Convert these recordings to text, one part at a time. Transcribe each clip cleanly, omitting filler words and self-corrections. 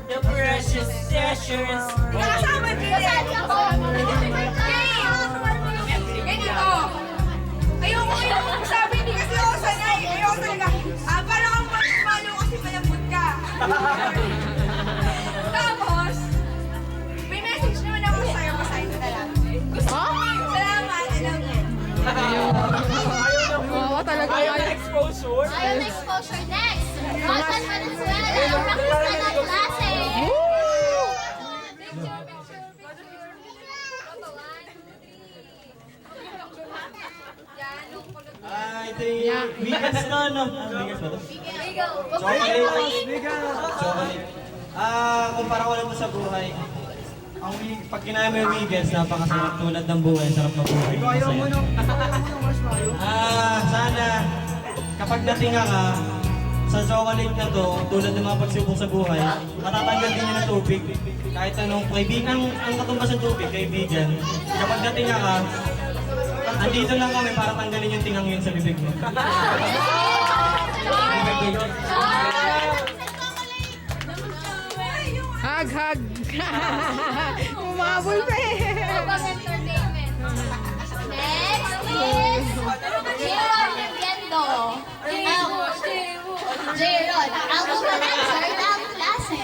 The precious treasures. Kasama din! Kasali ako. Ganito. Ayoko sabi, hindi kasi ako sanay. Ayoko talaga. Parang ang malo kasi malambot ka. Tapos, may message naman ako sa'yo. Basahin ko na lang. Salamat, alam mo. Oo, talaga. Ayaw na exposure. Ayaw na exposure. Next, Rosan Valenzuela. Practice na ng klase. Ito yung weekends na, no? Weekends ba ito? Chocolate. Kumpara ko lang ito sa buhay. Pag kinaya mo yung weekends, napakasarap tulad ng buhay. Sarap ng buhay. Ayaw mo nung marshmallow? Sana, kapag natinga ka, sa chocolate na to, tulad ng mga pagsubok sa buhay, matatanggal din yun ng tubig. Kahit anong kaibigan, ang katumbas ng tubig, kaibigan. Kapag natinga ka, andito lang kami para tanggalin yung tingang yun sa bibig mo. Hag, hag. Umabol pa eh. Habang entertainment. Next is J-Ron Viviendo. J-Ron, ang kumananser ng klase.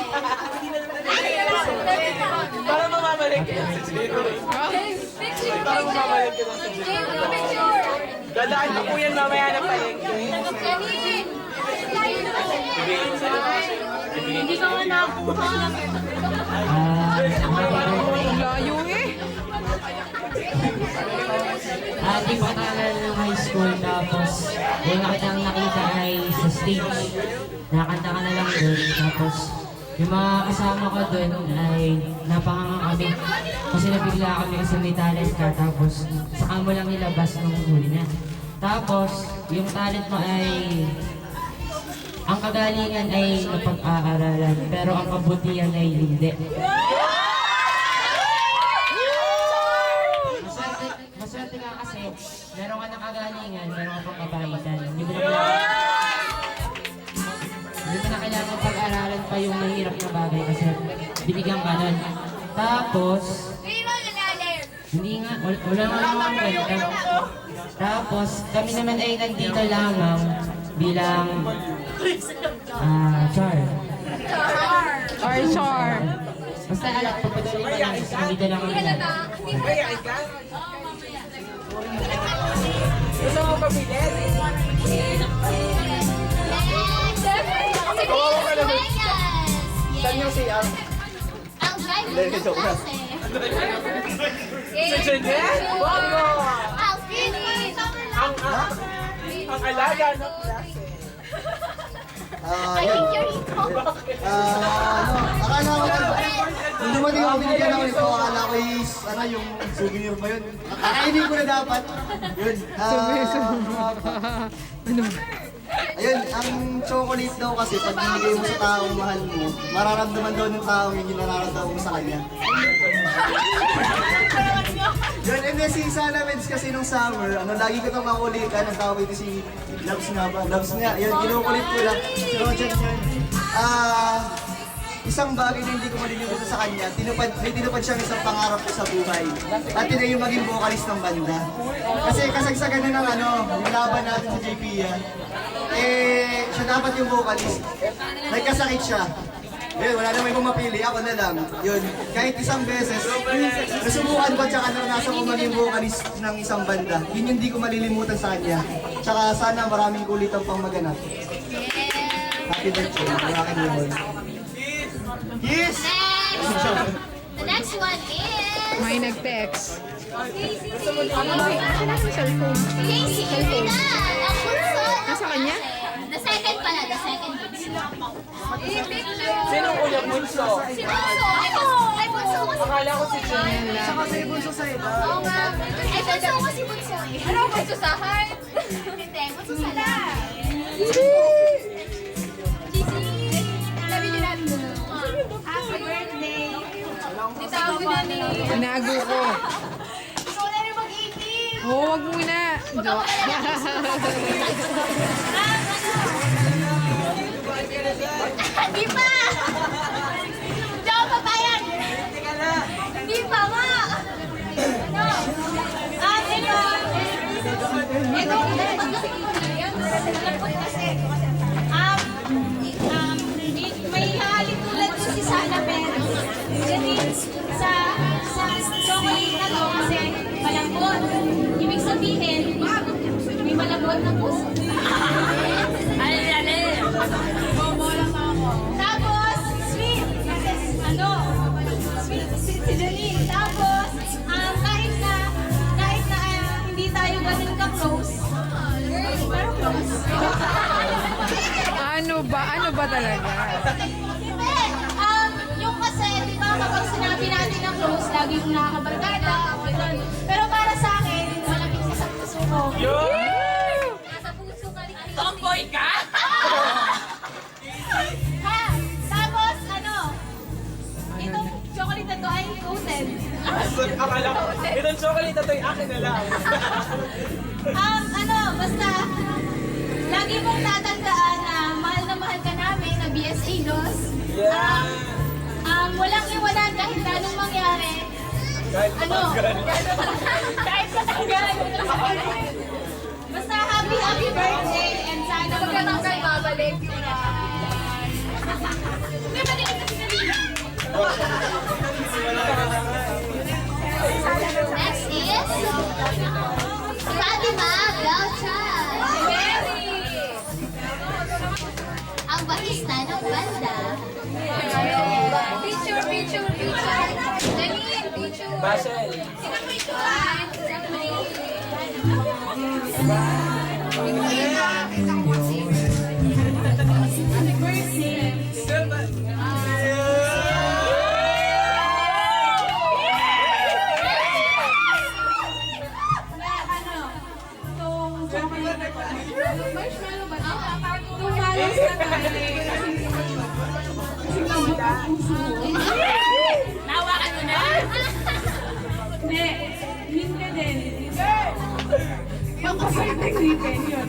Para mamamalik ka sa zero. Para mamamalik ka sa zero. Dadaan na po yan mamaya na palengke. Hindi ka nga nakakuha. Layo eh. Di pa tagal ng high school tapos yung nakita ay sa stage. Nakanta ka na lang doon tapos yung mga kasama ko doon ay napakanga kami. Kasi nabigla kami kasi may talent ka tapos saka mo lang nilabas nung huli na. Tapos yung talent mo ay ang kagalingan ay napag-aaralan pero ang kabutihan ay hindi. Maswerte ka kasi, meron ka ng kagalingan, meron ka pang kabaitan. Hindi mo na kailangan pag-aralan pa yung mahirap na bagay kasi binigyan ka nun. Tapos, hindi nga, wala nga naman kwenta. Tapos, kami naman ay nandito lamang bilang, char. Char. Basta alam, pagpadali ka lang, nandito lang kami. Mayayain ka? Gusto mo papilit? Kawawa ka naman. Saan yung CR? Ang driver ng klase. Si Jeanette? Bongo! Ang kinis. Ang alaga ng klase. I think you're ito. Akala ko, nung dumating ako, binigyan ako nito, akala ko is, yung souvenir ba yun? Kakainin ko na dapat. Yun. Ano? Ayun, ang chocolate daw kasi, pag binigay mo sa taong mahal mo, mararamdaman daw ng taong yung nararamdaman mo sa kanya. Yun, and then si Sana Meds kasi nung summer, lagi ko itong makulitan, ang tawag ito si Loves nga ba? Loves nga, yun, kinukulit ko lang. Si Roger yun. Isang bagay na hindi ko malilimutan sa kanya, may tinupad siyang isang pangarap ko sa buhay. At yun ay yung maging vocalist ng banda. Kasi kasagsagan na ng yung laban natin sa JP yan. Siya dapat yung vocalist. Nagkasakit siya. Yun, wala naman kong mapili, ako na lang. Yun, kahit isang beses, nasubukan ko tsaka naranasan ko maging vocalist ng isang banda. Yun yung hindi ko malilimutan sa kanya. Tsaka sana maraming kulitan pang maganap. Happy birthday, maraming limon. Yes! Next. The next one is May nag-text. Casey Criminal. Ang bunso ng Nasa kanya? klase. The second pala, the second bunso. Sino kuya bunso? Si Bunso. Ay, Bunso ko si Akala ko si Bunso. Saka sa bunso sa iba. Oo nga. Ay, Bunso ko si Bunso eh. Ano, Bunso sa heart? Hindi, Bunso sa life. Sabi niyo natin. Happy birthday. Nitago na ni. Tinago ko. Gusto ko na rin mag-eating. Oo, wag muna. Joke. ba talaga? Hindi. Yung kasi, di ba, kapag sinabi natin ng close, lagi yung nakakabarkada. Pero para sa akin, malapit siya sa puso ko. Nasa puso ka rin. Tomboy ka? Ha? Tapos, ano? Itong chocolate na to ay coated. Akala ko, itong chocolate na to yung akin na lang. Basta, lagi mong tatandaan na mahal ka namin na BSA Los. Yeah. Walang iwanan kahit anong mangyari. Kahit Kahit matanggal. Basta happy birthday and sana magkatanggal babalik yung Hindi ba nila kasi Next is Fatima Gauchan. Ang bahista ng banda. Picture. Janine, picture. Basel. Marshmallow ba? Tumalas ka Nawakan mo na? Hindi. Hint ka din. Yung kasama ng ngipin, yun.